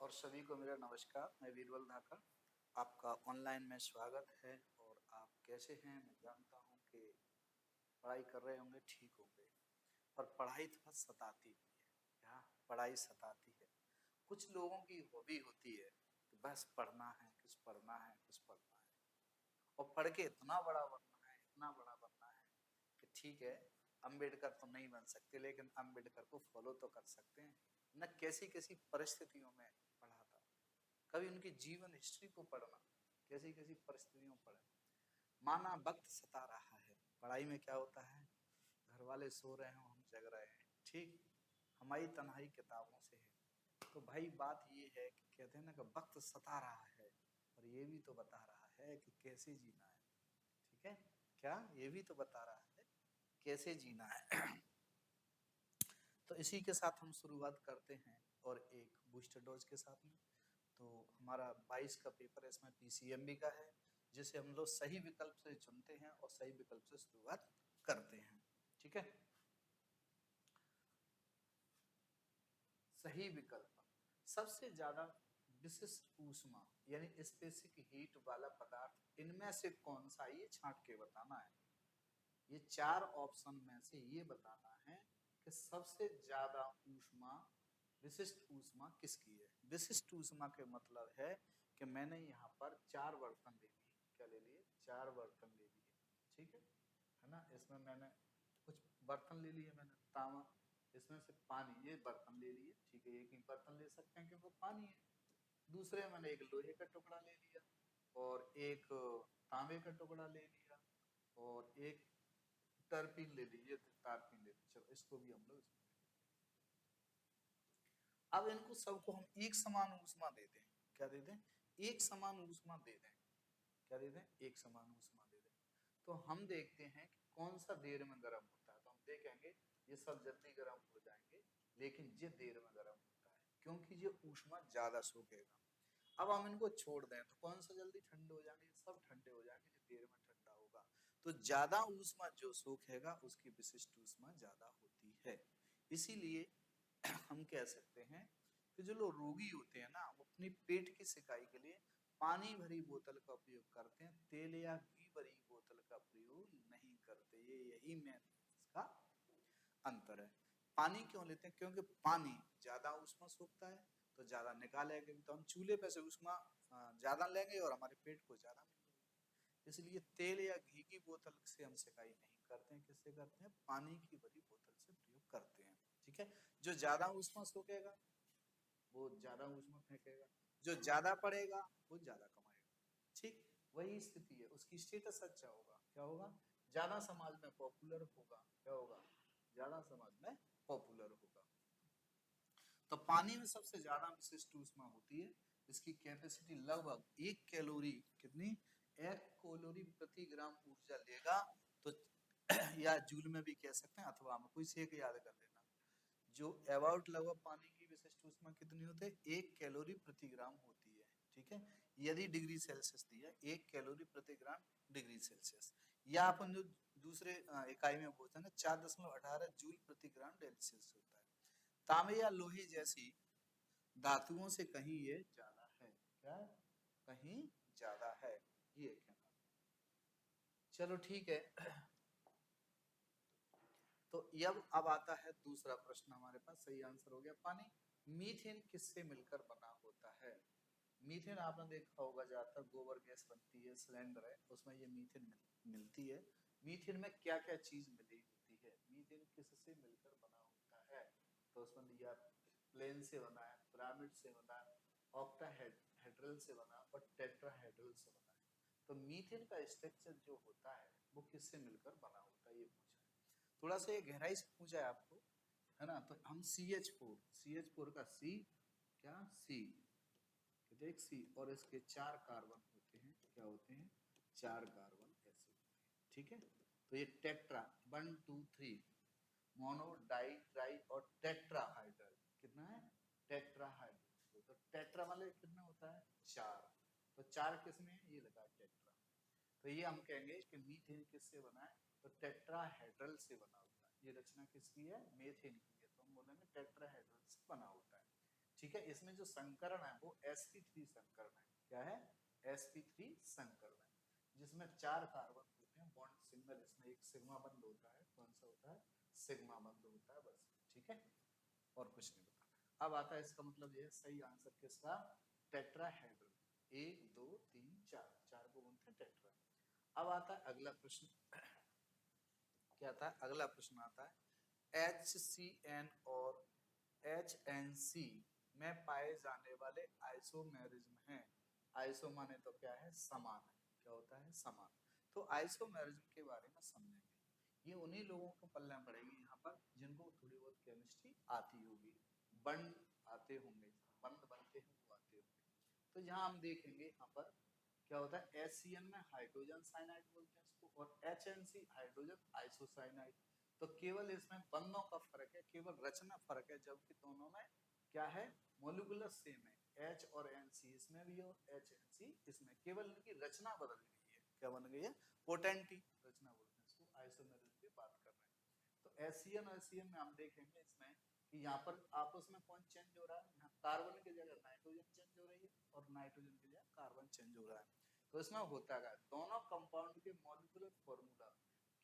और सभी को मेरा नमस्कार। मैं वीरबल धाकर, आपका ऑनलाइन में स्वागत है। और आप कैसे हैं? मैं जानता हूं कि पढ़ाई कर रहे होंगे, ठीक होंगे। पर पढ़ाई थोड़ा सताती भी है। क्या पढ़ाई सताती है? कुछ लोगों की हॉबी होती है कि बस पढ़ना है, कुछ पढ़ना है, कुछ पढ़ना है, और पढ़ के इतना बड़ा बनना है, इतना बड़ा बनना है कि ठीक है, अम्बेडकर तो नहीं बन सकते लेकिन अम्बेडकर को फॉलो तो कर सकते हैं। न कैसी कैसी परिस्थितियों में पढ़ा था, कभी उनकी जीवन हिस्ट्री को पढ़ना, कैसी कैसी परिस्थितियों पढ़े। माना वक्त सता रहा है। पढ़ाई में क्या होता है, घर वाले सो रहे हो, हम जग रहे हैं, ठीक, हमारी तन्हाई किताबों से है। तो भाई बात ये है कि कहते हैं ना कि वक्त सता रहा है, और ये भी तो बता रहा है कि कैसे जीना है। ठीक है, क्या ये भी तो बता रहा है कैसे जीना है। तो इसी के साथ हम शुरुआत करते हैं, और एक बूस्टर डोज के साथ में। तो हमारा 22 का पेपर है, इसमें पीसीएमबी का है, जिसे हम लोग सही विकल्प से चुनते हैं और सही विकल्प से शुरुआत करते हैं। ठीक है, सही विकल्प, सबसे ज्यादा विशिष्ट ऊष्मा यानी स्पेसिफिक हीट वाला पदार्थ इनमें से कौन सा, ये छांट के बताना है। ये चार ऑप्शन में से ये बताना है कि सबसे ज्यादा ऊष्मा, विशिष्ट ऊष्मा किसकी है। विशिष्ट ऊष्मा के मतलब है कि मैंने यहाँ पर चार बर्तन ले लिए। क्या ले लिए? चार बर्तन ले लिए। ठीक है ना। इसमें मैंने कुछ बर्तन ले लिए, मैंने तांबा, इसमें से पानी, ये बर्तन ले लिए। ठीक है, एक ही बर्तन ले सकते हैं क्योंकि वो पानी है। दूसरे मैंने एक लोहे का टुकड़ा ले लिया, और एक तांबे का टुकड़ा ले लिया, और एक टर्पिन ले लीजिए, तारपीन ले लीजिए। चलो इसको भी हम लोग इसमें, अब इनको सबको हम एक समान ऊष्मा दे दें। क्या दे दें? एक समान ऊष्मा दे दें। क्या दे दें? एक समान ऊष्मा दे दें। तो हम देखते हैं कि कौन सा देर में गर्म होता है। तो हम देखेंगे ये सब जल्दी गर्म हो जाएंगे, लेकिन ये देर में गर्म होता है क्योंकि ये ऊष्मा ज्यादा सोखेगा। अब हम इनको छोड़ दें तो कौन सा जल्दी ठंडे हो जाएंगे? सब ठंडे हो जाएंगे, जो देर में ठंडा होगा। तो ज्यादा ऊष्मा जो सोखेगा उसकी विशिष्ट ऊष्मा ज्यादा होती है। इसीलिए हम कह सकते हैं कि जो लोग रोगी होते हैं ना, वो अपनी पेट की सिकाई के लिए पानी भरी बोतल का उपयोग करते हैं, तेल या घी भरी बोतल का प्रयोग नहीं करते। ये यही में इसका अंतर है। पानी क्यों लेते हैं? क्योंकि पानी ज्यादा ऊष्मा सोखता है, तो ज्यादा निकालेंगे तो हम चूल्हे पे से ऊष्मा ज्यादा लेंगे और हमारे पेट को ज्यादा मिलेगी। इसलिए तेल या घी की बोतल से हम सिकाई नहीं करते हैं। किससे करते हैं? पानी की भरी बोतल से प्रयोग करते हैं। ठीक है, जो ज्यादा ऊष्मा सोखेगा वो ज्यादा ऊष्मा फेंकेगा, जो ज्यादा पड़ेगा वो ज्यादा कमाएगा। ठीक वही स्थिति है, उसकी स्टेटस अच्छा होगा। क्या होगा? ज्यादा समाज में पॉपुलर होगा। क्या होगा? ज्यादा समाज में पॉपुलर होगा। तो पानी में सबसे ज्यादा विशिष्ट ऊष्मा होती है। इसकी कैपेसिटी लगभग 1 कैलोरी, कितनी? 1 कैलोरी प्रति ग्राम ऊर्जा लेगा। तो या जूल में भी कह सकते हैं, अथवा हम कोई से एक याद कर लेना। जो अबाउट लगभग पानी की विशिष्ट ऊष्मा कितनी होती है? 1 कैलोरी प्रति ग्राम होती है। ठीक है, यदि डिग्री सेल्सियस दिया, 1 कैलोरी प्रति ग्राम डिग्री सेल्सियस, या अपन जो दूसरे इकाई में बोलते हैं ना, 4.18 जूल प्रति ग्राम सेल्सियस होता है। तांबे या लोहे जैसी धातुओं से कहीं ये ज्यादा है। क्या? कहीं ज्यादा है, ये कहना। चलो ठीक है। तो अब आता है दूसरा प्रश्न हमारे पास। सही आंसर हो गया पानी। मीथेन किससे मिलकर बना होता है? मीथेन आपने देखा होगा, ज्यादातर गोबर गैस बनती है, सिलेंडर है, उसमें ये मीथेन मिलती है। मीथेन में क्या क्या चीज मिली होती है? मीथेन किससे मिलकर बना होता है? तो उसमें दिया, प्लेन से बना है, पिरामिड से बना है, ऑक्टाहेड्रल से बना और टेट्राहेड्रल से बना है। तो मीथेन का स्ट्रक्चर जो होता है वो किससे मिलकर बना होता है, ये पूछा है। थोड़ा सा ये गहराई से पूछा है आपको, है ना। तो हम CH4 का सी, क्या सी, एक सी, और इसके 4 कार्बन होते हैं। क्या होते हैं? 4 कार्बन ऐसे होते हैं। ठीक है, तो ये टेट्रा, 1 2 3, मोनो, डाई, ट्राई और टेट्राहाइड्रल। कितना है? टेट्राहाइड्रल। तो टेट्रा वाले कितना होता है? 4। तो 4 किसमें है? ये लगा टेट्रा। तो ये हम कहेंगे कि मीथेन किससे बना है? तो टेट्राहेड्रल से बना होता है। ये रचना किसकी है? मीथेन की है, तो हम बोलेंगे टेट्राहेड्रल से बना होता है। ठीक ठीक है। इसमें जो संकरण है वो sp3 संकरण है। क्या है? sp3 संकरण है, जिसमें 4 कार्बन होते हैं बॉन्ड सिंगल, इसमें एक सिग्मा बंद होता है। कौन सा होता है? सिग्मा बंद होता है, बस। ठीक है, और कुछ नहीं बताना। अब आता है इसका मतलब ये सही आंसर किसका? टेट्राहेड्रल। 1 2 3 4, 4 को बोलते हैं टेट्रा। अब आता है अगला प्रश्न। क्या आता है? अगला प्रश्न आता है HCN और HNC में पाए जाने वाले आइसोमेरिज्म हैं। आइसो माने तो क्या है? समान है। क्या होता है? समान। तो आइसोमेरिज्म के बारे में समझेंगे। ये उन्हीं लोगों को पढ़ना पड़ेगी यहाँ पर जिनको थोड़ी बहुत केमिस्ट्री आती होगी, बंद आते होंगे, बंद बनते हैं वो आते होंगे। तो यहाँ हम देखेंगे यहाँ पर क्या होता है? HCN में हाइड्रोजन साइनाइड बोलते हैं इसको, और HNC हाइड्रोजन आइसोसाइनाइड। तो केवल इसमें बंधों का फर्क है, केवल रचना फर्क है, जबकि दोनों में क्या है? मॉलिक्यूलर सेम है। H और NC इसमें भी और HNC इसमें, केवल इनकी रचना बदल गई है। क्या बन गई है? पोटेंटी रचना बोलते हैं इसको। आइसोमेरिज्म की बात कर रहे हैं। तो HCN और HCN में हम देखेंगे इसमें कि यहाँ पर आपस में कौन चेंज हो रहा है? यहाँ कार्बन की जगह नाइट्रोजन चेंज हो रही है और नाइट्रोजन की जगह कार्बन चेंज हो रहा है। तो इसमें होता है दोनों कंपाउंड के मॉलिक्यूलर फॉर्मूला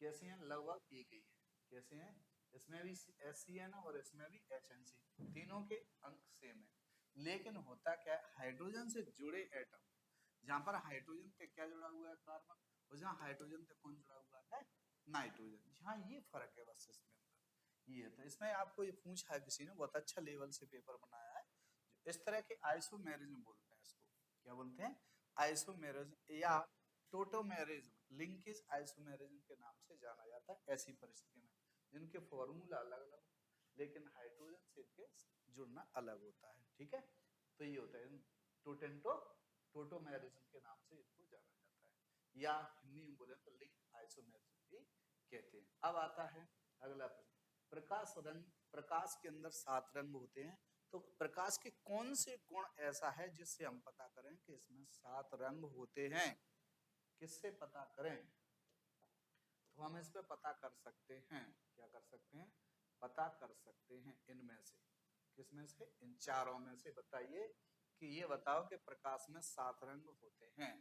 कैसे हैं? लगभग एक ही है। कैसे हैं? इसमें भी HCN और इसमें भी HNC, तीनों के अंक सेम है। लेकिन होता क्या है? हाइड्रोजन से जुड़े एटम, जहां पर हाइड्रोजन पे क्या जुड़ा हुआ है? कार्बन, और जहां हाइड्रोजन पे कौन जुड़ा हुआ है? नाइट्रोजन। जहां ये फर्क है बस इसमें ये। तो इसमें आपको ये पूछा है किसी ने, बहुत अच्छा लेवल से पेपर बनाया है। इस तरह के आइसोमेरिज्म बोलते हैं इसको। क्या बोलते हैं? आइसोमेरिज्म या टोटोमेरिज्म, लिंकेज आइसोमेरिज्म के नाम से जाना जाता है ऐसी परिस्थिति में जिनके फॉर्मूला अलग अलग, लेकिन हाइड्रोजन से इनके जुड़ना अलग होता है। ठीक है, तो ये होता है टोटेंटो टोटोमेरिज्म के नाम से इनको जाना जाता है, या हिंदी में बोले तो लिंक आइसोमेरिज्म भी कहते हैं। अब आता है अगला प्रश्न। प्रकाश रंग, प्रकाश के अंदर 7 रंग होते हैं, तो प्रकाश के कौन से गुण ऐसा है जिससे हम पता करें कि इसमें 7 रंग होते हैं? किससे पता करें? तो हम इस पे पता कर सकते हैं। क्या कर सकते हैं? पता कर सकते हैं इनमें से। किसमें से? इन चारों में से। बताइए कि ये बताओ कि प्रकाश में 7 रंग होते हैं।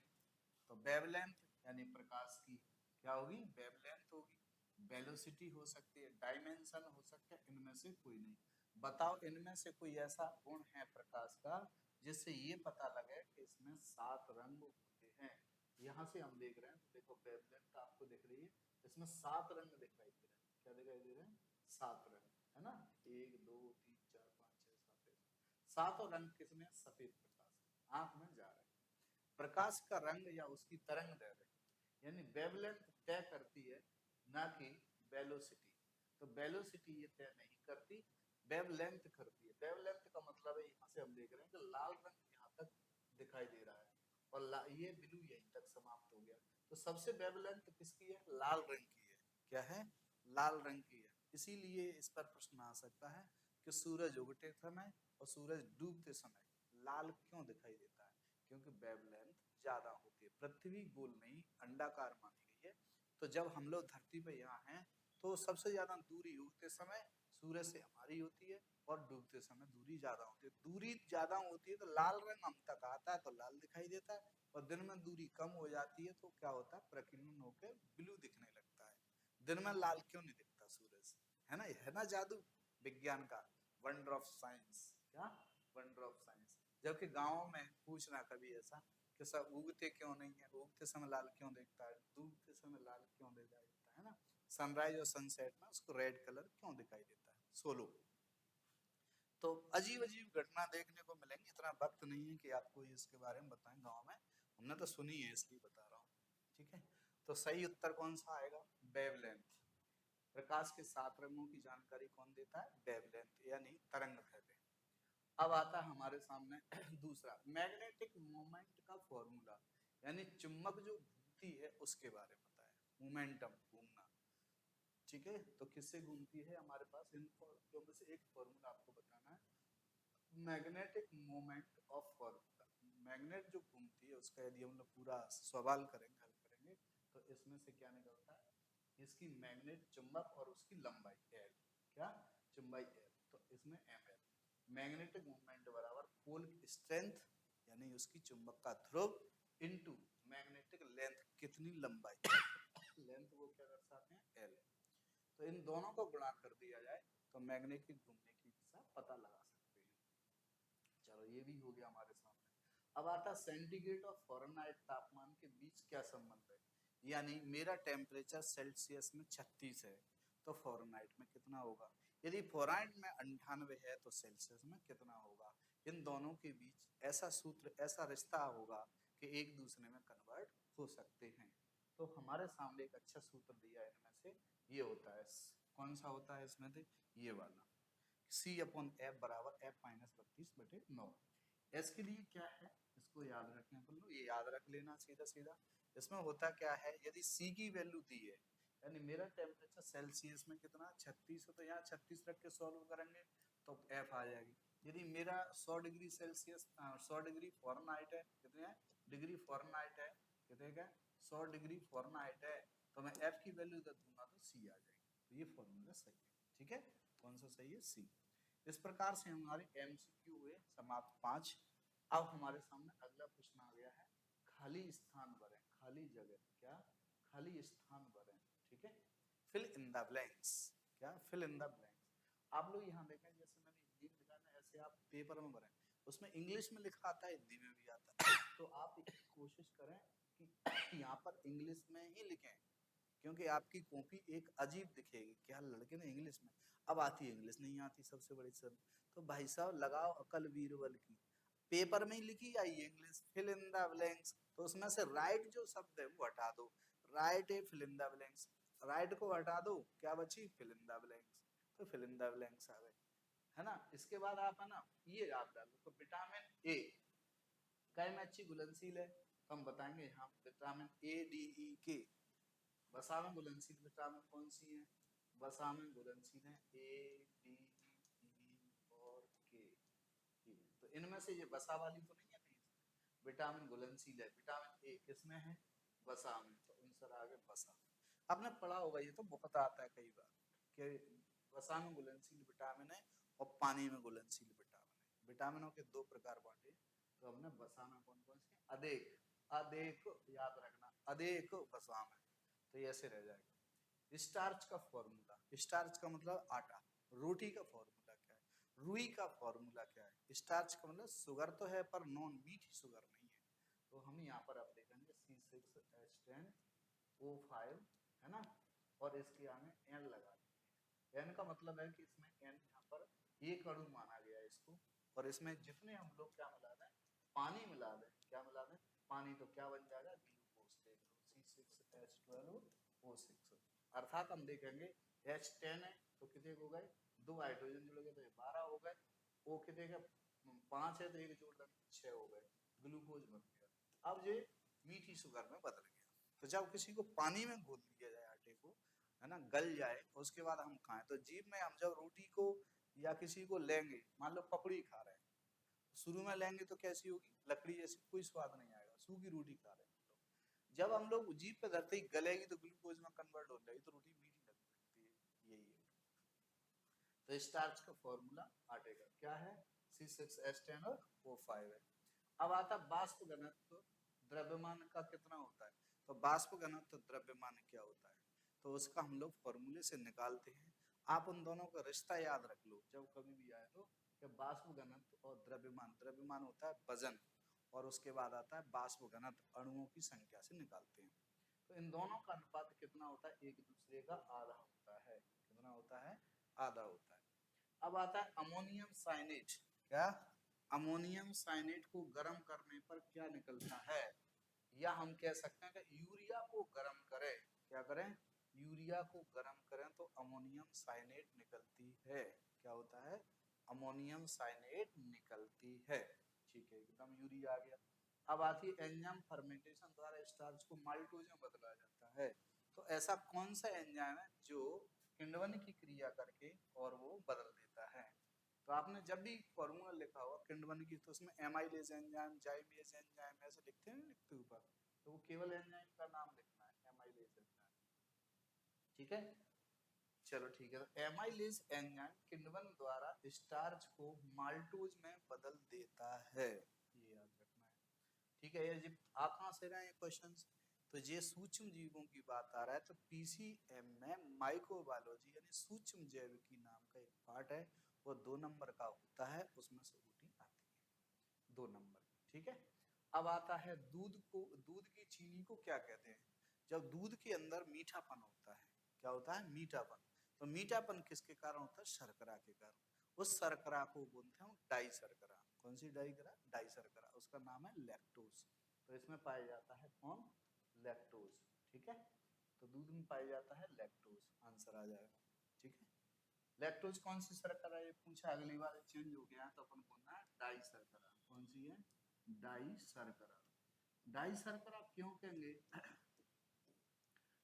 तो वेवलेंथ यानी प्रकाश की क्या होगी? वेवलेंथ होगी। वेलोसिटी हो सकती है, डायमेंशन हो सकता है, इनमें से कोई नहीं। बताओ इनमें से कोई ऐसा गुण है प्रकाश का जिससे ये पता लगे कि इसमें 7 रंग होते हैं। यहाँ से हम देख रहे हैं, तो देखो वेवलेंथ आपको दिख रही है, इसमें 7 रंग दिखाई दे रहे हैं। क्या दिखाई दे रहे हैं? 7 रंग, है ना? 1 2 3 4 5 6 7, 7 रंग किसमें? सफेद प्रकाश आंख में जा रहे हैं। प्रकाश का रंग या उसकी तरंग दैर्ध्य यानी वेवलेंथ तय करती है, ना कि वेलोसिटी। तो वेलोसिटी ये तय नहीं करती, वेवलेंथ करती है। वेवलेंथ का मतलब है, यहाँ से हम देख रहे हैं कि लाल रंग यहाँ तक दिखाई दे रहा है और ये ब्लू यहीं तक समाप्त हो गया। तो सबसे वेवलेंथ किसकी है? लाल रंग की है। क्या है? लाल रंग की है। इसीलिए इस पर प्रश्न आ सकता है कि सूरज उगते समय और सूरज डूबते समय लाल क्यों दिखाई देता है? क्योंकि वेवलेंथ ज्यादा होती है। पृथ्वी गोल नहीं, अंडाकार मानी गई है। तो जब हम लोग धरती पे यहाँ हैं, तो सबसे ज्यादा दूरी उगते समय सूरज से हमारी होती है और डूबते समय दूरी ज्यादा होती है। दूरी ज्यादा होती है तो लाल रंग हम तक आता है तो लाल दिखाई देता है, और दिन में दूरी कम हो जाती है तो क्या होता है? प्रकीर्णन होकर ब्लू दिखने लगता है। दिन में लाल क्यों नहीं दिखता सूरज? है ना जादू विज्ञान का, वंडर ऑफ साइंस। क्या? Wonder of science. जबकि गाँव में पूछना कभी ऐसा कि सब उगते क्यों नहीं है, उगते समय लाल क्यों दिखता है, डूबते समय लाल क्यों दिखाई देता है ना? सनराइज और सनसेट में उसको रेड कलर क्यों दिखाई देता है? सोलो। तो अजीब अजीब घटना देखने को मिलेंगी। इतना वक्त नहीं है कि आपको इसके बारे में बताएं। गांव में हमने तो सुनी है इसलिए बता रहा हूँ। ठीक है, तो सही उत्तर कौन सा आएगा? वेवलेंथ। प्रकाश के 7 रंगों की जानकारी कौन देता है? वेवलेंथ यानी तरंग दैर्ध्य। अब आता है हमारे सामने दूसरा, मैग्नेटिक मोमेंट का फॉर्मूला, यानी चुंबक जो घूमती है उसके बारे में बताया। मोमेंटम, घूमना। ठीक है, तो किससे घूमती है? हमारे पास इन फॉर्मूलों में से एक फॉर्मूला आपको बताना है, magnetic moment of formula. Magnet जो घूमती है उसका यदि हम लोग पूरा सवाल करेंगे, हल करेंगे, तो इसमें से क्या निकलता है? इसकी मैग्नेट चुंबक और उसकी लंबाई एल। क्या? चुंबक एल। तो इसमें एम एल। मैग्नेटिक मोमेंट बराबर पोल की स्ट्रेंथ यानी उसकी चुंबक का ध्रुव इनटू मैग्नेटिक लेंथ, कितनी लंबाई लेंथ वो क्या दर्शाते हैं एल। तो इन दोनों को गुणा कर दिया जाए तो मैग्नेटिक घूमने की दिशा पता लगा सकते हैं। चलो ये भी हो गया हमारे सामने। अब आता सेंटीग्रेड और फ़ारेनहाइट तापमान के बीच क्या संबंध है, यानी मेरा टेम्परेचर सेल्सियस में 36 है तो फ़ारेनहाइट में कितना होगा, यदि फ़ारेनहाइट में 98 है तो सेल्सियस में कितना होगा। इन दोनों के बीच ऐसा सूत्र, ऐसा रिश्ता होगा कि एक दूसरे में कन्वर्ट हो सकते हैं। तो हमारे सामने एक अच्छा सूत्र दिया है, इनमें से ये होता है, कौन सा होता है इसमें से, ये वाला C अपॉन एफ बराबर एफ माइनस 32/9। एस के लिए क्या है, इसको याद रखने पर लो, ये याद रख लेना सीधा सीधा। इसमें होता क्या है, यदि C की वैल्यू दी है, यानी मेरा टेम्परेचर सेल्सियस में कितना 36 है, तो यहाँ 36 रख के सॉल्व करेंगे तो एफ आ जाएगी। यदि मेरा 100 डिग्री सेल्सियस 100 डिग्री फ़ारेनहाइट है, कितने है डिग्री फ़ारेनहाइट है, कितने का 100 डिग्री फ़ारेनहाइट है, तो मैं एफ की वैल्यू इधर दूंगा तो C आ जाएगी। तो ये फॉर्मूला सही है, ठीक है। कौन सा सही है, C। इस प्रकार से हमारे MCQ हुए समाप्त 5। अब हमारे सामने अगला प्रश्न आ गया है, खाली स्थान भरें, खाली जगह, क्या खाली स्थान भरें, ठीक है। फिल इन द ब्लैंक्स, क्या फिल इन द ब्लैंक्स। आप लोग यहाँ देखें, जैसे मैंने हिंदी में लिखा ना, ऐसे आप पेपर में भरें, उसमें इंग्लिश में लिखा आता है, हिंदी में भी आता है, तो आप कोशिश करें कि यहाँ पर इंग्लिश में ही लिखें, क्योंकि आपकी कॉपी एक अजीब दिखेगी, क्या लड़के ने इंग्लिश में, अब आती है इंग्लिश नहीं आती, सबसे बड़ी सब। तो भाई साहब लगाओ अकल बीरबल की, पेपर में ही लिखी आई English, fill in the blanks, तो उसमें से राइट जो शब्द है वो हटा दो, राइट है fill in the blanks, right को हटा दो, क्या बची फिल इन द ब्लैंक्स, तो फिल इन द ब्लैंक्स आ गए, है ना। इसके बाद आप है ना ये याद डालो, तो विटामिन ए कै में अच्छी घुलनशील है, तो हम बताएंगे यहाँ vitamin A, D, E, K। वसा में घुलनशील विटामिन कौन सी है, वसा में घुलनशील है A, D, E और K। तो इनमें से ये वसा वाली तो नहीं है कहीं से, विटामिन घुलनशील है, विटामिन ए किसमें है, वसा में, तो आंसर आ गया वसा। आपने पढ़ा होगा, ये तो बहुत आता है कई बार कि वसा में घुलनशील विटामिन है और पानी में घुलनशील विटामिन है। विटामिनों के दो प्रकार बांटे, तो हमने वसा में कौन कौन से, अदेक, अदेक याद रखना, अदेक वसा में, तो ये ऐसे रह जाएगा। स्टार्च का फॉर्मूला, स्टार्च का मतलब आटा, रोटी का फॉर्मूला क्या है, रुई का फॉर्मूला क्या है। स्टार्च का मतलब शुगर तो है पर नॉन मीठी शुगर नहीं है, तो हम यहाँ पर अब देखेंगे C6H10O5, है ना, और इसके आगे N लगा देंगे। N का मतलब है कि इसमें N यहाँ पर एक अणु माना गया है इसको, और इसमें जितने हम लोग क्या मिला दें, पानी मिला दें, क्या मिला दें, पानी, तो क्या बन जाएगा ग्लूकोज, देख लो C6H12O6। अर्थात हम देखेंगे H10 है तो कितने हो गए, 2 हाइड्रोजन जुड़ गए तो 12 हो गए, O कितने का 5 है तो एक जोड़ देंगे 6 हो गए, ग्लूकोज बन गया। अब ये मीठी शुगर में बदल गया। तो जब किसी को पानी में घोल दिया जाए आटे को, है ना, गल जाए, उसके बाद हम खाएं, तो जीभ में हम जब रोटी को या किसी को लेंगे, मान लो पकड़ी खा रहे हैं, शुरू में लेंगे तो कैसी होगी, लकड़ी जैसी, कोई स्वाद नहीं आएगा, सूखी रोटी खा रहे हैं। जब हम लोग जीभ पे धरते ही गलेगी तो ग्लूकोज में कन्वर्ट हो जाएगी, तो रोटी मीठी लगने लगती है, यही है। तो स्टार्च का फॉर्मूला आटे का क्या है, C6H10 और O5 है। अब आता वाष्प घनत्व द्रव्यमान का कितना होता है, तो वाष्प घनत्व द्रव्यमान क्या होता है, तो उसका हम लोग फॉर्मूले से निकालते हैं। आप उन दोनों का रिश्ता याद रख लो जब कभी भी आए तो, कि वाष्प घनत्व और द्रव्यमान, द्रव्यमान होता है वजन, और उसके बाद आता है वाष्प घनत्व अणुओं की संख्या से निकालते हैं। तो इन दोनों का अनुपात कितना होता है, एक दूसरे का आधा होता है, कितना होता है, आधा होता है। अब आता है अमोनियम साइनेट, क्या, अमोनियम साइनेट को गर्म करने पर क्या निकलता है, या हम कह सकते हैं कि यूरिया को गर्म करें, क्या करें, यूरिया को गर्म करें तो अमोनियम साइनेट निकलती है, क्या होता है, अमोनियम साइनेट निकलती है, ठीक है, एकदम यूरिया आ गया। अब आती है एंजाइम फर्मेंटेशन द्वारा स्टार्च को माल्टोज में बदला जाता है, तो ऐसा कौन सा एंजाइम है जो किण्वन की क्रिया करके और वो बदल देता है। तो आपने जब भी फॉर्मूला लिखा होगा किण्वन की, तो उसमें एमाइलेज एंजाइम, जाइमेज एंजाइम ऐसे लिखते हैं, लिखते ऊपर, तो वो केवल एंजाइम का नाम लिखना है, एमाइलेज एंजाइम, ठीक है। चलो ठीक है, तो एमाइलेज एंजाइम किण्वन द्वारा स्टार्च को माल्टोज में बदल देता है, ये याद रखना है। ठीक है, ये आ कहाँ से रहे हैं क्वेश्चन? तो ये सूक्ष्म जीवों की बात आ रहा है, तो पीसीएम में माइक्रोबायोलॉजी यानी सूक्ष्म जैविकी नाम का एक पार्ट है, वो 2 नंबर का होता है, उसमें से रूटीन आती है 2 नंबर। ठीक है, अब आता है दूध को, दूध की चीनी को क्या कहते हैं? जब दूध के अंदर मीठापन होता है, क्या होता है? मीठापन। तो मीठापन किसके कारण होता है? शर्करा के कारण। उस शर्करा को बोलते हैं डाई शर्करा। कौन सी डाई शर्करा? डाई शर्करा, उसका नाम है लैक्टोज। तो इसमें पाया जाता है कौन? लैक्टोज। ठीक है, तो दूध में पाया जाता है लैक्टोज, आंसर आ जाएगा। ठीक है, लैक्टोज कौन सी शर्करा है ये पूछा, अगली बार चेंज हो गया तो अपन बोलना है डाई शर्करा। कौन सी है? डाई शर्करा। डाई शर्करा क्यों कहेंगे?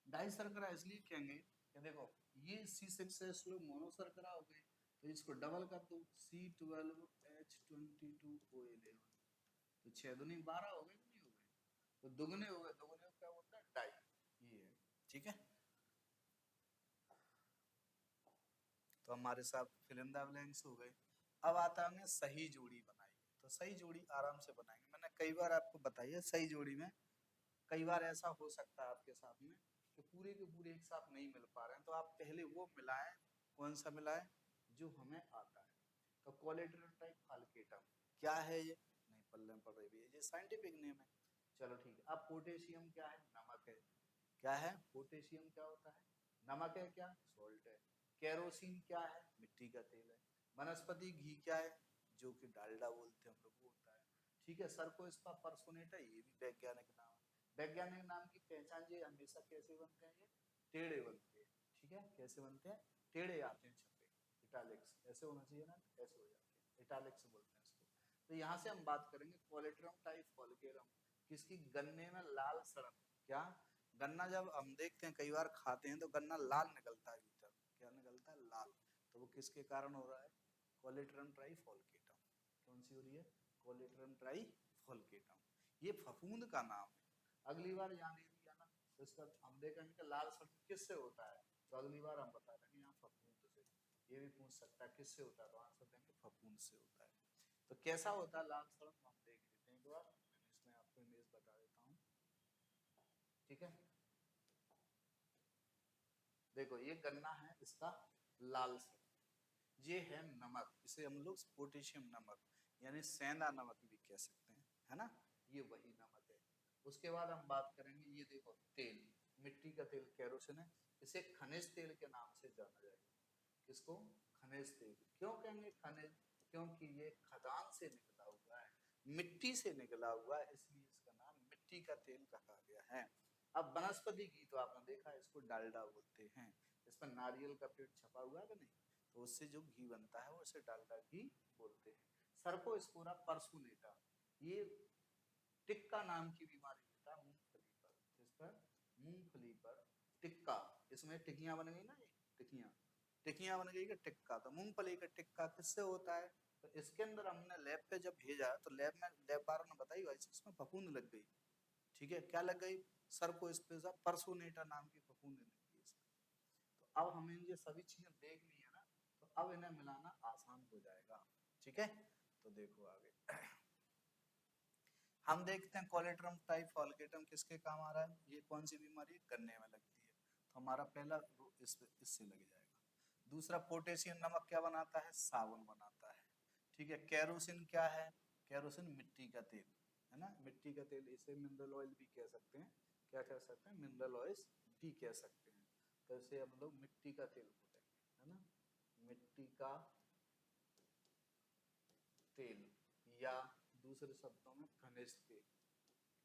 डाई शर्करा इसलिए कहेंगे कि देखो ये C6H12 मोनो शर्करा हो गई, तो इसको डबल कर दो C12H22O11, तो 6 दूनी 12 हो गए, नहीं हो गए? तो दुगने हो गए, दुगने क्या होता है? डाई, ये है। ठीक है, तो हमारे साथ फिल इन द ब्लैंक्स हो गए। अब आता है सही जोड़ी बनाइए, तो सही जोड़ी आराम से बनाएंगे, मैंने कई बार आपको बताई है। सही जोड़ी में कई बार ऐसा हो सकता है आपके साथ में कि पूरे के पूरे एक साथ नहीं मिल पा रहे हैं, तो आप पहले वो मिलाएं। कौन सा मिलाएं? जो हमें आता है। तो कोलेटरल टाइप फाल्केटम क्या है? ये नहीं पल्ले में पड़ रही है, ये साइंटिफिक नेम है। चलो ठीक है, अब पोटेशियम क्या है? नमक है। क्या है? पोटेशियम क्या होता है? नमक है। क्या? सॉल्ट है। केरोसिन क्या है? मिट्टी का तेल है। वनस्पति घी क्या है? जो कि डालडा बोलते हैं हम लोग, वो होता है। ठीक है, सर्कोस्पा पर्सोनेटा, ये भी वैज्ञानिक नाम है। वैज्ञानिक नाम की पहचान ये हमेशा कैसे बनते हैं? ये टेढ़े बनते हैं। ठीक है, कैसे बनते हैं? टेढ़े आते हैं छपे, इटालिक्स ऐसे होना चाहिए ना, ऐसे हो जाते हैं, इटालिक्स बोलते हैं इसको। तो यहाँ से हम बात करेंगे कोलेट्रम टाइप फॉलिकेरम, किसकी? गन्ने में लाल सड़न। क्या? गन्ना जब हम देखते हैं कई बार खाते हैं तो गन्ना लाल निकलता है भीतर। क्या निकलता है? लाल। तो वो किसके कारण हो रहा है? कोलेट्रम ट्राइफॉल्केटम। कौन सी हो रही है? कोलेट्रम ट्राइफॉल्केटम। ये फफूंद का नाम है। अगली बार यहाँ दे दिया ना, तो इसका हम देखेंगे कि लाल सड़न किससे होता है, तो अगली बार हम बता देंगे यहाँ फफूंद से। ये भी पूछ सकता है किससे होता है, तो आंसर देंगे फफूंद से होता है। तो कैसा होता है लाल सड़न, हम देख लेते हैं एक बार। मैंने इसमें आपको इमेज बता देता हूँ। ठीक है, देखो ये गन्ना है, इसका लाल सड़न। ये है नमक, इसे हम लोग पोटेशियम नमक यानी सेंधा नमक भी कह सकते हैं, है ना? ये वही नमक है। उसके बाद हम बात करेंगे, ये देखो तेल, मिट्टी का तेल केरोसिन है। इसे खनिज तेल के नाम से जाना जाएगा। किसको? खनिज तेल। क्यों कहेंगे खनिज? क्योंकि ये खदान से निकला हुआ है, मिट्टी से निकला हुआ है, इसलिए इसका नाम मिट्टी का तेल रखा गया है। अब वनस्पति घी तो आपने देखा है, इसको डालडा बोलते हैं। इस पर नारियल का पेड़ छपा हुआ है कि नहीं? तो उससे जो घी बनता है वो उसे डालडा घी बोलते हैं। सर्कोस्पोरा पर्सुनेटा, ये टिक्का नाम की बीमारी होता है मूंगफली पर। किस पर? मूंगफली पर टिक्का। इसमें टिकियां बन गई ना, ये टिकियां, टिकियां बन गई कि टिक्का। तो मूंगफली का टिक्का किससे होता है? तो इसके अंदर हमने लैब पे जब भेजा तो लैब में लैब वालों ने बताई भाई इसमें फफूंद लग गई। ठीक है, क्या लग गई? सर्कोस्पोरा पर्सुनेटा नाम की फफूंद लग गई इसमें। तो अब हमें ये सभी चीजें देख ली है ना, तो अब इन्हें मिलाना आसान हो जाएगा। ठीक है, तो देखो आगे हम देखते हैं कोलेट्रम टाइफॉल्केटम किसके काम आ रहा है? ये कौन सी बीमारी है? गन्ने में लगती है, तो हमारा पहला इससे लग जाएगा। दूसरा पोटेशियम नमक क्या बनाता है? साबुन बनाता है। ठीक है, केरोसिन क्या है? केरोसिन मिट्टी का तेल है ना, मिट्टी का तेल, इसे मिनरल ऑयल भी कह सकते हैं। क्या कह सकते हैं? मिनरल ऑयल भी कह सकते हैं। तो इसे हम लोग मिट्टी का तेल बोलेंगे, है ना, मिट्टी का तेल, या दूसरे शब्दों में खनिज तेल।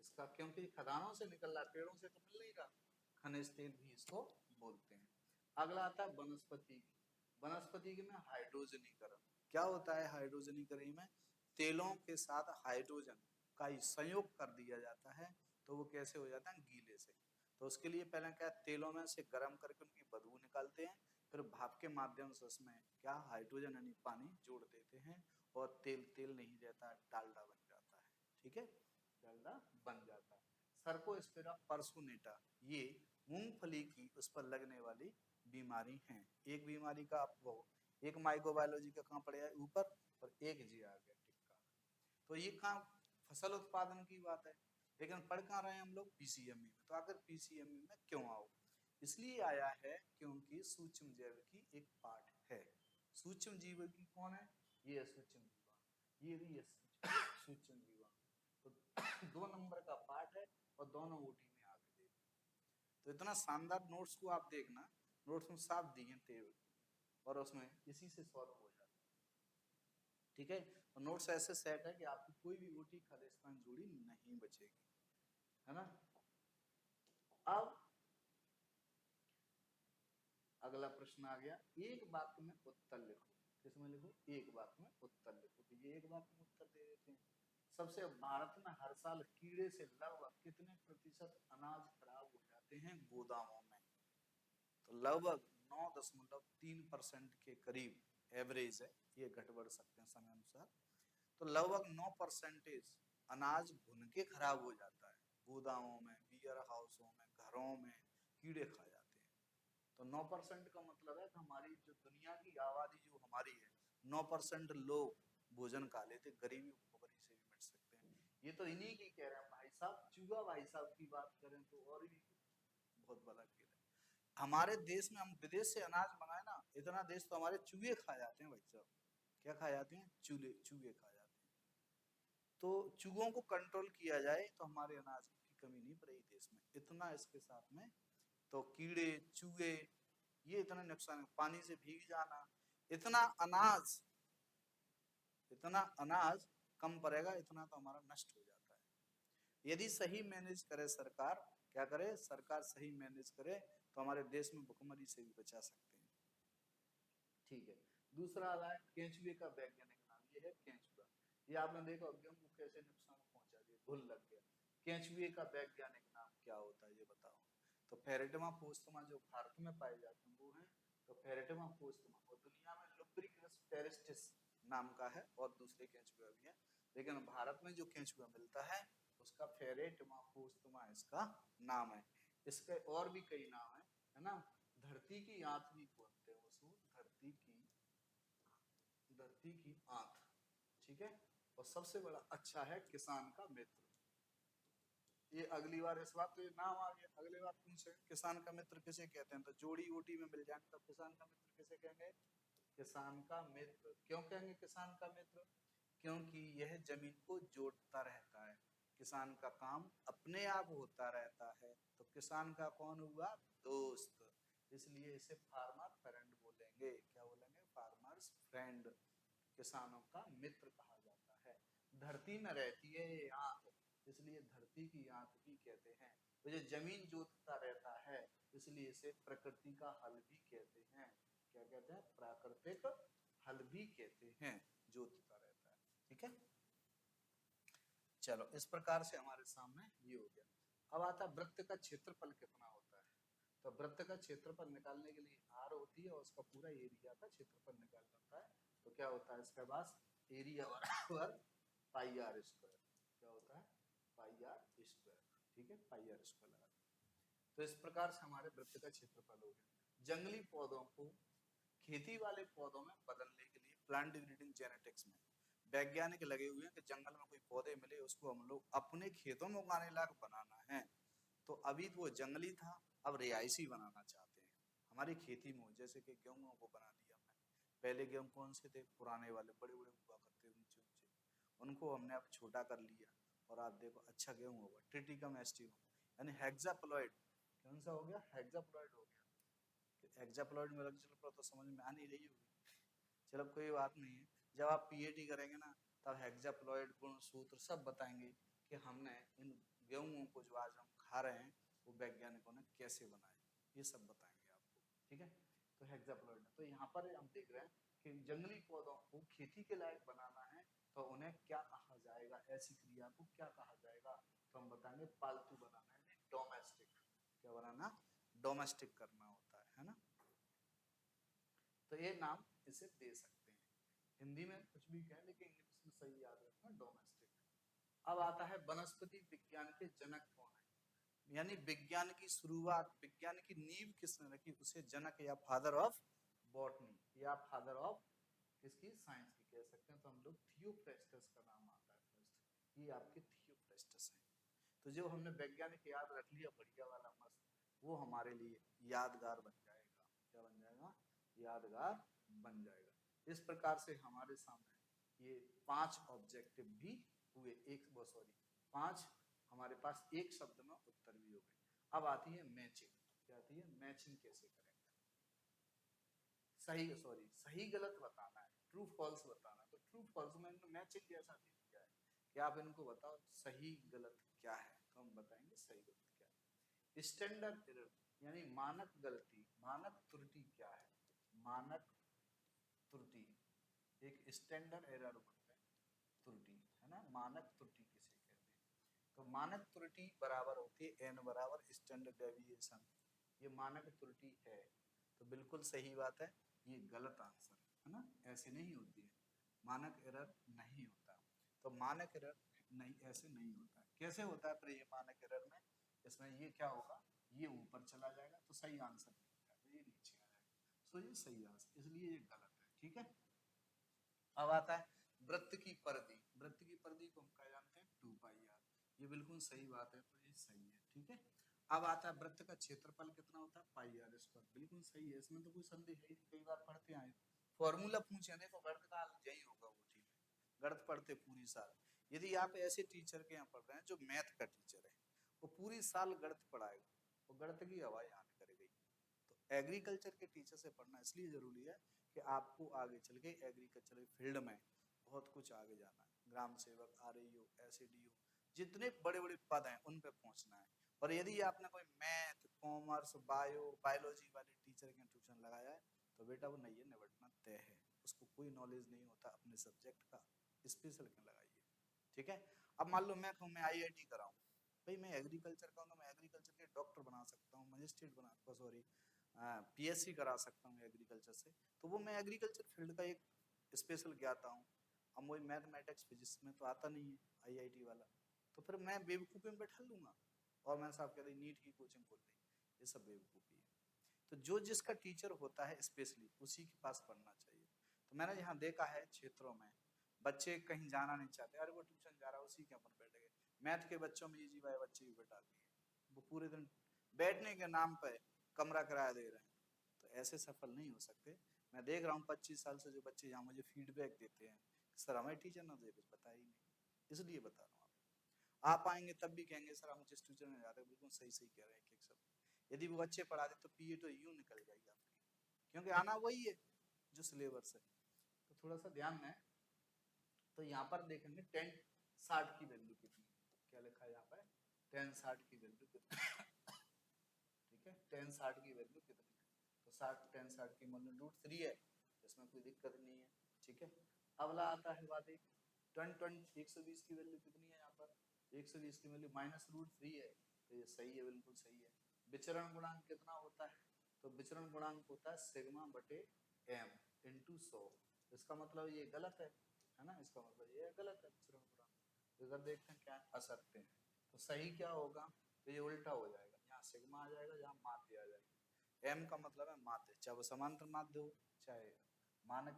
इसका क्योंकि खदानों से निकल रहा है, पेड़ों से तो मिल नहीं रहा, खनिज तेल भी इसको बोलते हैं। अगला आता है वनस्पति। वनस्पति में हाइड्रोजनीकरण। क्या होता है हाइड्रोजनीकरण में? तेलों के साथ हाइड्रोजन का संयोग कर दिया जाता है, तो वो कैसे हो जाता है? गीले से। तो उसके लिए पहले क्या, तेलों में से गर्म करके उनकी बदबू निकालते हैं, फिर भाप के माध्यम से उसमें क्या, हाइड्रोजन यानी पानी जोड़ देते हैं, और तेल तेल नहीं रहता, डालडा बन जाता है। ठीक है, डालडा बन जाता है। सर्कोस्पोरा पर्सुनेटा, ये मूंगफली की उस पर लगने वाली बीमारी हैं। एक बीमारी का आप वो, एक माइक्रोबायोलॉजी का कहाँ पड़ेगा ऊपर, और एक जी आ गया टिक्का। तो ये कहाँ फसल उत्पादन की बात है, लेकिन पढ़ कहाँ रहे हैं हम लोग पीसीएमई में। तो आखिर पीसीएमई में क्यों आओ, इसलिए आया है क्योंकि सूक्ष्म जैव की एक पार्ट है। सूक्ष्म जीव की कौन है, ये है सूक्ष्म जीवाणु, ये भी है सूक्ष्म जीवाणु। तो 2 नंबर का पार्ट है और दोनों ओटी में आके दे। तो इतना शानदार नोट्स को आप देखना, नोट्स में साफ दिए हैं टेबल, और उसमें इसी से सॉल्व हो जाता है। ठीक है, और नोट्स ऐसे सेट है कि आपकी कोई भी ओटी खालिस्तान जोड़ी नहीं बचेगी, है ना। अब अगला प्रश्न आ गया, एक वाक्य में उत्तर लिखो। किसमें लिखो, एक वाक्य में उत्तर लिखो। तो ये एक वाक्य में उत्तर दे देते हैं। सबसे भारत में हर साल कीड़े से लगभग कितने प्रतिशत अनाज खराब हो जाते हैं गोदामों में। तो लगभग 9.3% के करीब एवरेज है, ये घट बढ़ सकते हैं समय अनुसार। तो लगभग 9% अनाज भुन के खराब हो जाता है गोदामों में, बियर हाउसों में, घरों में कीड़े खा जाते हैं। तो 9% का मतलब है कि हमारी जो दुनिया की आबादी जो हमारी है, 9% लोग भोजन खा लेते, गरीबी भुखमरी से भी मिट सकते हैं। ये तो इन्हीं की कह रहे हैं भाई साहब, चूहा भाई साहब की बात करें तो और भी बहुत बड़ा खेल है। हमारे देश में हम विदेश से अनाज मंगाए ना, इतना देश तो हमारे चूहे खा जाते हैं भाई साहब। क्या खा जाते हैं, चूहे, चूहे खा जाते हैं। तो चूहों को कंट्रोल किया जाए तो हमारे अनाज की कमी नहीं पड़ेगी देश में। इतना इसके साथ में तो कीड़े चूहे ये इतना नुकसान, पानी से भीग जाना, इतना अनाज, इतना अनाज कम पड़ेगा, इतना तो हमारा नष्ट हो जाता है। यदि सही मैनेज करे सरकार, क्या करे सरकार, सही मैनेज करे तो हमारे देश में भुखमरी से भी बचा सकते हैं। ठीक है, दूसरा आ रहा है केंचुए का वैज्ञानिक नाम, ये है केंचुआ। ये आपने देखा गेहूं को कैसे नुकसान पहुंचा दिया, घुल लग गया। केंचुए का वैज्ञानिक नाम क्या होता है ये बताओ। तो फेरेटमा फोस्तमा जो भारत में पाए जाते हैं वो है तो फेरेटमा फोस्तमा, और दुनिया में लुब्रिकस टेरिस्टिस नाम का है और दूसरे केंचुआ भी है, लेकिन भारत में जो केंचुआ मिलता है उसका फेरेटमा फोस्तमा इसका नाम है। इसके और भी कई नाम है ना। धरती की आंत भी बोलते हैं उसको, धरती की आंत। ठीक है, और सबसे बड़ा अच्छा है किसान का मित्र। ये अगली बार इस बात तो ये नाम आ गया, अगली बार पूछे किसान का मित्र किसे कहते हैं, तो जोड़ी ओटी में मिल जाए तब किसान का मित्र किसे कहेंगे, किसान का मित्र। क्यों कहेंगे किसान का मित्र, क्योंकि यह जमीन को जोतता रहता है। किसान का काम अपने आप होता रहता है, तो किसान का कौन हुआ, दोस्त, इसलिए इसे फार्मर फ्रेंड बोलेंगे। क्या बोलेंगे, फार्मर्स फ्रेंड, किसानों का मित्र कहा जाता है। धरती में रहती है ये आंत, इसलिए धरती की आंत भी कहते हैं। तो ये जमीन जोतता रहता है, इसलिए इसे प्रकृति का हल भी कहते हैं। क्या कहते हैं, प्राकृतिक हल भी कहते हैं, जोतता रहता है। ठीक है, चलो इस प्रकार से हमारे सामने ये हो गया। अब आता है वृत्त का क्षेत्रफल कितना होता है। तो वृत्त का क्षेत्रफल निकालने के लिए आर होती है और उसका पूरा एरिया का क्षेत्रफल निकालना होता है। तो क्या होता है इसके पास, एरिया बराबर पाई आर स्क्वायर। क्या होता है, पाई आर स्क्वायर। ठीक है, पाई आर स्क्वायर लगा। तो इस प्रकार से हमारे वृत्त का क्षेत्रफल हो गया। जंगली पौधों को खेती वाले पौधों में बदलने के लिए प्लांट ब्रीडिंग जेनेटिक्स में वैज्ञानिक लगे हुए हैं कि जंगल में कोई पौधे मिले उसको हम लोग अपने खेतों में उगाने लायक बनाना है। तो अभी तो वो जंगली था, अब रिहायशी बनाना चाहते हैं हमारी खेती में। जैसे कि गेहूं को बना लिया हमने, पहले गेहूं कौन से थे, पुराने वाले बड़े बड़े हुआ करते ऊंचे ऊंचे, उनको हमने अब छोटा कर लिया और आप देखो अच्छा गेहूं होगा, ट्रिटिकम एस्टिवम यानी हेक्साप्लॉइड। कौन सा हो गया, हेक्साप्लॉइड हो गया। हेक्साप्लॉइड में चलो तो समझ में आ नहीं रही होगी, चलो कोई बात नहीं है। जब आप पीएचडी करेंगे ना तब हेक्साप्लॉइड गुण सूत्र सब बताएंगे कि हमने इन गेहूं को जो आज हम खा रहे हैं वो वैज्ञानिकों ने कैसे बनाए, ये सब बताएंगे आपको। ठीक है, तो हेक्साप्लॉइड, तो यहाँ पर हम देख रहे हैं कि जंगली पौधों को खेती के लायक बनाना है तो उन्हें क्या कहा जाएगा, ऐसी क्रिया को क्या कहा जाएगा, तो हम बताएंगे पालतू बनाना है, डोमेस्टिक। क्या बनाना, डोमेस्टिक करना होता है ना। तो ये नाम इसे दे सकते हैं, हिंदी में कुछ भी कहें लेकिन इंग्लिश में सही याद रखना, डोमेस्टिक। अब आता है वनस्पति विज्ञान के जनक कौन है। यानी विज्ञान की शुरुआत, विज्ञान की नींव किसने रखी, उसे जनक या फादर ऑफ बॉटनी या फादर ऑफ किसकी, साइंस की कह सकते हैं। तो हम लोग थियोफ्रेस्टस का नाम आता है फर्स्ट, ये आपके थियोफ्रेस्टस है। तो जो हमने वैज्ञानिक याद रख लिया बढ़िया वाला मस्त, वो हमारे लिए यादगार बन जाएगा। क्या बन जाएगा, यादगार बन जाएगा। इस प्रकार से हमारे सामने ये 5 ऑब्जेक्टिव भी हुए, एक वो सॉरी 5 हमारे पास एक शब्द में उत्तर भी हो गए। अब आती है मैचिंग। क्या आती है, मैचिंग कैसे करेंगे, सही गलत बताना है, ट्रू फॉल्स बताना है। तो ट्रू फॉल्स में मैचिंग जैसा दे दिया है कि आप इनको बताओ सही गलत क्या है, तो हम बताएंगे सही गलत क्या है। स्टैंडर्ड एरर यानी मानक गलती, मानक त्रुटि क्या है, मानक त्रुटि एक स्टैंडर्ड एरर बोलते हैं, त्रुटि है ना, मानक त्रुटि किसे कहते हैं। तो मानक त्रुटि बराबर होती है n बराबर स्टैंडर्ड डेविएशन। ये मानक त्रुटि है, तो बिल्कुल सही बात है, ये गलत आंसर है ना, ऐसे नहीं होती है, मानक एरर नहीं होता। तो मानक एरर नहीं, ऐसे नहीं होता। कैसे होता है पर ये मानक एरर में, इसमें ये क्या होगा, ये ऊपर चला जाएगा तो सही आंसर नहीं होगा, तो ये नीचे आ जाएगा, तो ये सही आंसर, इसलिए ये गलत है। ठीक है, अब आता है वृत्त की परिधि। वृत्त की परिधि को हम क्या जानते हैं, 2πr, ये बिल्कुल सही बात है, तो ये सही है। ठीक है, अब आता है वृत्त का क्षेत्रफल कितना होता है, πr², बिल्कुल सही है, इसमें तो कोई संदेह है ही नहीं, कई बार पढ़ते आए, फॉर्मूला पूछे, देखो गणित का हाल यही होगा वो, ठीक है, गणित पढ़ते पूरी साल। यदि आप ऐसे टीचर के यहाँ पढ़ रहे हैं जो मैथ का टीचर है, वो पूरी साल गणित पढ़ाएगा, वो गणित की हवा याद करेगी। तो एग्रीकल्चर के टीचर से पढ़ना इसलिए जरूरी है कि आपको आगे चल के एग्रीकल्चर फील्ड में बहुत कुछ आगे जाना है, ग्राम सेवक, आरईओ, एसडीओ, जितने बड़े बड़े पद हैं उन पे पहुंचना है। और यदि आपने कोई मैथ, कॉमर्स, बायोलॉजी वाले टीचर के ट्यूशन लगाया है, तो बेटा वो नहीं है, निपटना तय है, उसको कोई नॉलेज नहीं होता अपने सब्जेक्ट का, स्पेशल क्यों लगाइए। ठीक है, अब मान लो मैं कहूँ मैं IIT कराऊँ, भाई मैं एग्रीकल्चर का हूँ, तो मैं एग्रीकल्चर के डॉक्टर बना सकता हूँ, मजिस्ट्रेट बना, सॉरी PSC करा सकता हूँ एग्रीकल्चर से, तो वो मैं एग्रीकल्चर फील्ड का एक स्पेशल ज्ञाता हूँ। अब वही मैथमेटिक्स फिजिक्स में तो आता नहीं है IIT वाला, तो फिर मैं बेवकूफ़ी में बैठा लूंगा और मैं साहब कह रही नीट की कोचिंग खोल ली, ये सब बेवकूफ़ी है। तो जो जिसका टीचर होता है स्पेशली उसी के पास पढ़ना चाहिए। तो मैंने यहाँ देखा है क्षेत्रों में बच्चे कहीं जाना नहीं चाहते, अरे वो ट्यूशन जा रहा है उसी के अपन बैठ गए। मैथ के बच्चों में इजी वाले बच्चे भी बैठा दिए, वो पूरे दिन बैठने के नाम पे कमरा किराया दे रहे हैं, तो ऐसे सफल नहीं हो सकते। मैं देख रहा हूँ 25 साल से जो बच्चे यहाँ मुझे फीडबैक देते हैं, सर हमें टीचर ना दे, कुछ बता ही नहीं, इसलिए बता रहा हूँ। आप आएंगे तब भी कहेंगे सर हम जिस ट्यूशन में जाते हैं, बिल्कुल सही सही कह रहे हैं एक एक सब। यदि वो अच्छे पढ़ा दे तो PA तो यूं निकल जाएगी आपकी, क्योंकि आना वही है जो सिलेबस है। तो थोड़ा सा ध्यान में, तो यहाँ पर देखेंगे 1060 की वैल्यू कितनी, क्या लिखा है यहाँ पर 1060 की वैल्यू कितनी ठीक है, 1060 की वैल्यू कितनी है, तो 1060 की मान लो √3 है, इसमें कोई दिक्कत नहीं है। ठीक है, अगला आता है बात 120 की वैल्यू कितनी है, यहाँ पर 120 की वैल्यू -√3 है, तो ये सही है, बिल्कुल सही है। विचरण गुणांक कितना होता है, तो विचरण गुणांक होता है सिग्मा बटे m × 100, इसका मतलब ये गलत है ना, इसका मतलब ये गलत है विचरण गुणांक। इधर देखते हैं क्या असत्य है, तो सही क्या होगा, तो ये उल्टा हो जाएगा, यहाँ सिग्मा आ जाएगा, यहाँ माध्य आ जाएगा। m का मतलब है माध्य, चाहे वो समांतर माध्य हो, चाहे मानक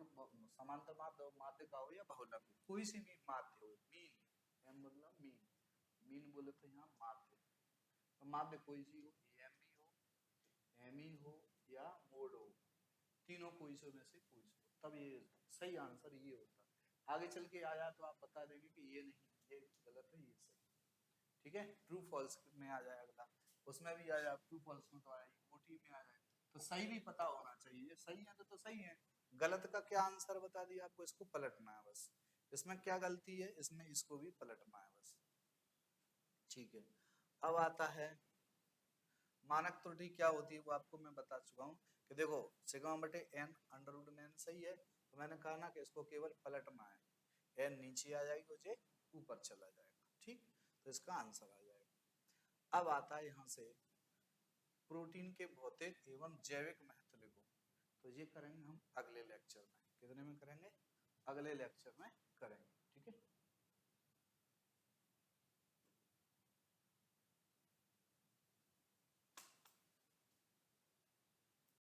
समांतर माध्य हो, माध्य का हो या बहुलक हो, कोई सी भी माध्य हो, मीन, m मतलब मीन, मीन बोले तो यहाँ माध्य, तो माध्य कोई सी हो, m भी हो, m ही हो या मोड हो, तीनों कोई से में से कोई से हो, तब ये सही आंसर ये होता है। आगे चल के आया तो आप बता देंगे कि ये नहीं, ये गलत है, ये सही। ठीक है, ट्रू फॉल्स में आ जाए अगला, उसमें भी आ जाए, ट्रू फॉल्स में तो आएगी, OT में आ जाए, तो सही भी पता होना चाहिए, ये सही है तो सही है, गलत का क्या आंसर बता दिया आपको, इसको पलटना है बस, इसमें क्या गलती है, इसमें इसको भी पलटना है बस। ठीक है, अब आता है मानक त्रुटि क्या होती है, वो आपको मैं बता चुका हूँ कि देखो सिग्मा बटे n √n सही है, तो मैंने कहा ना कि इसको केवल पलटना है, n नीचे आ जाएगी, मुझे ऊपर चला जाएगा। ठीक, तो इसका आंसर आ जाएगा। अब आता है यहाँ से प्रोटीन के भौतिक एवं जैविक महत्व लिखो, तो ये करेंगे हम अगले लेक्चर में, कितने में करेंगे, अगले लेक्चर में करेंगे। ठीक है।